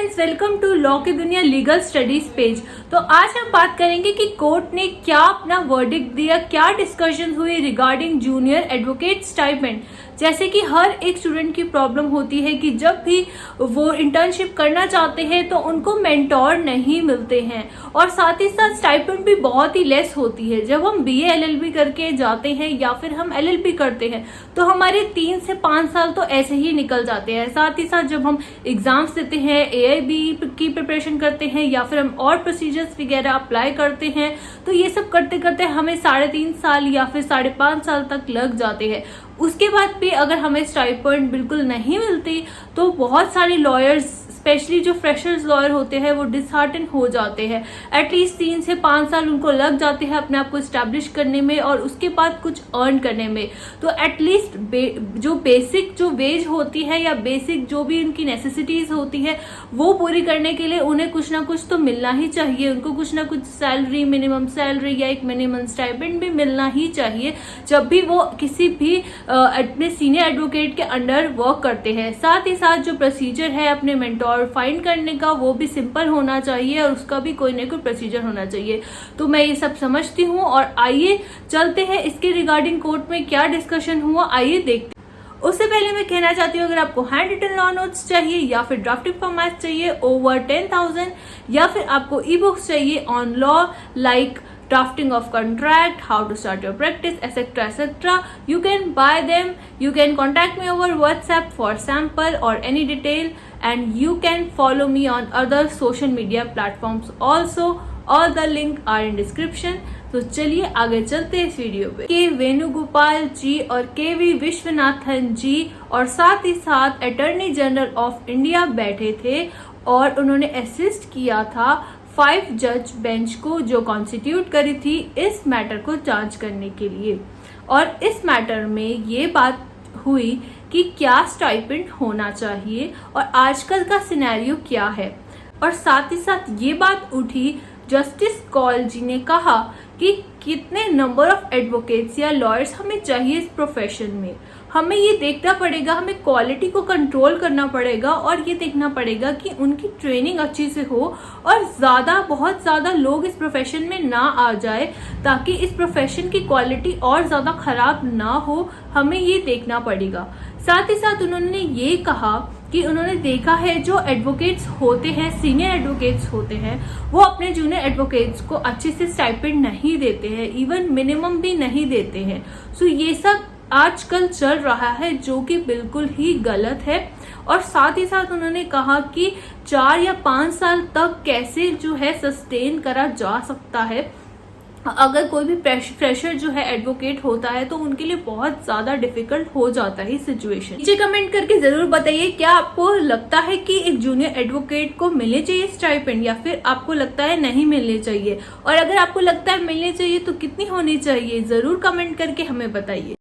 Friends, welcome to law की दुनिया legal studies page. तो आज हम बात करेंगे कि कोर्ट ने क्या अपना वर्डिक्ट दिया, क्या डिस्कशन हुई रिगार्डिंग जूनियर एडवोकेट स्टाइपेंड। जैसे कि हर एक स्टूडेंट की प्रॉब्लम होती है कि जब भी वो इंटर्नशिप करना चाहते हैं तो उनको मेंटोर नहीं मिलते हैं और साथ ही साथ स्टाइपेंड भी बहुत ही लेस होती है। जब हम बीए एलएलबी करके जाते हैं या फिर हम एलएलबी करते हैं तो हमारे 3 से 5 साल तो ऐसे ही निकल जाते हैं। साथ ही साथ जब हम एग्जाम्स देते हैं, एआईबी की प्रिपरेशन करते हैं या फिर हम और प्रोसीजर्स वगैरह अप्लाई करते हैं तो ये सब करते करते हमें 3.5 साल या फिर 5.5 साल तक लग जाते हैं। उसके बाद भी अगर हमें स्टाइपेंड बिल्कुल नहीं मिलती तो बहुत सारे लॉयर्स, स्पेशली जो फ्रेशर्स लॉयर होते हैं, वो डिसहार्टन हो जाते हैं। एटलीस्ट 3 से 5 साल उनको लग जाते हैं अपने आप को स्टैब्लिश करने में और उसके बाद कुछ अर्न करने में। तो एटलीस्ट जो बेसिक जो वेज होती है या बेसिक जो भी उनकी नेसेसिटीज होती है वो पूरी करने के लिए उन्हें कुछ ना कुछ तो मिलना ही चाहिए। उनको कुछ ना कुछ सैलरी, मिनिमम सैलरी या एक मिनिमम स्टाइपेंड भी मिलना ही चाहिए जब भी वो किसी भी अपने सीनियर एडवोकेट के अंडर वर्क करते हैं। साथ ही साथ जो प्रोसीजर है अपने मेंटोर फाइंड करने का वो भी सिंपल होना चाहिए और उसका भी कोई ना कोई प्रोसीजर होना चाहिए। तो मैं ये सब समझती हूँ और आइए चलते हैं इसके रिगार्डिंग कोर्ट में क्या डिस्कशन हुआ, आइए देखते हैं। उससे पहले मैं कहना चाहती हूँ, अगर आपको हैंड रिटन लॉ नोट्स चाहिए या फिर ड्राफ्टिंग फॉर्मेट चाहिए ओवर 10,000 या फिर आपको ई बुक्स चाहिए on law like drafting of contract, how to start your practice, etc. You can buy them. You can contact me over WhatsApp for sample or any detail, and you can follow me on other social media platforms also. All the link are in description. तो चलिए आगे चलते हैं इस video पे। के वेणुगोपाल जी और KV. Viswanathan जी और साथ ही साथ अटॉर्नी जनरल ऑफ इंडिया बैठे थे और उन्होंने असिस्ट किया था 5 जज बेंच को जो कॉन्स्टिट्यूट करी थी इस मैटर को जांच करने के लिए। और इस मैटर में ये बात हुई कि क्या स्टाइपेंड होना चाहिए और आजकल का सिनेरियो क्या है। और साथ ही साथ ये बात उठी, जस्टिस कौल जी ने कहा कि कितने नंबर ऑफ एडवोकेट्स या लॉयर्स हमें चाहिए इस प्रोफेशन में। हमें ये देखना पड़ेगा, हमें क्वालिटी को कंट्रोल करना पड़ेगा और ये देखना पड़ेगा कि उनकी ट्रेनिंग अच्छी से हो और बहुत ज़्यादा लोग इस प्रोफेशन में ना आ जाए ताकि इस प्रोफेशन की क्वालिटी और ज़्यादा खराब ना हो। हमें ये देखना पड़ेगा। साथ ही साथ उन्होंने ये कहा कि उन्होंने देखा है जो एडवोकेट्स होते हैं, सीनियर एडवोकेट्स होते हैं, वो अपने जूनियर एडवोकेट्स को अच्छे से स्टाइपेंड नहीं देते हैं, इवन मिनिमम भी नहीं देते हैं। सो ये सब आजकल चल रहा है जो कि बिल्कुल ही गलत है। और साथ ही साथ उन्होंने कहा कि 4 या 5 साल तक कैसे जो है सस्टेन करा जा सकता है। अगर कोई भी फ्रेशर जो है एडवोकेट होता है तो उनके लिए बहुत ज्यादा डिफिकल्ट हो जाता है सिचुएशन। नीचे कमेंट करके जरूर बताइए, क्या आपको लगता है कि एक जूनियर एडवोकेट को मिलने चाहिए स्टाइपेंड या फिर आपको लगता है नहीं मिलने चाहिए। और अगर आपको लगता है मिलने चाहिए तो कितनी होनी चाहिए, जरूर कमेंट करके हमें बताइए।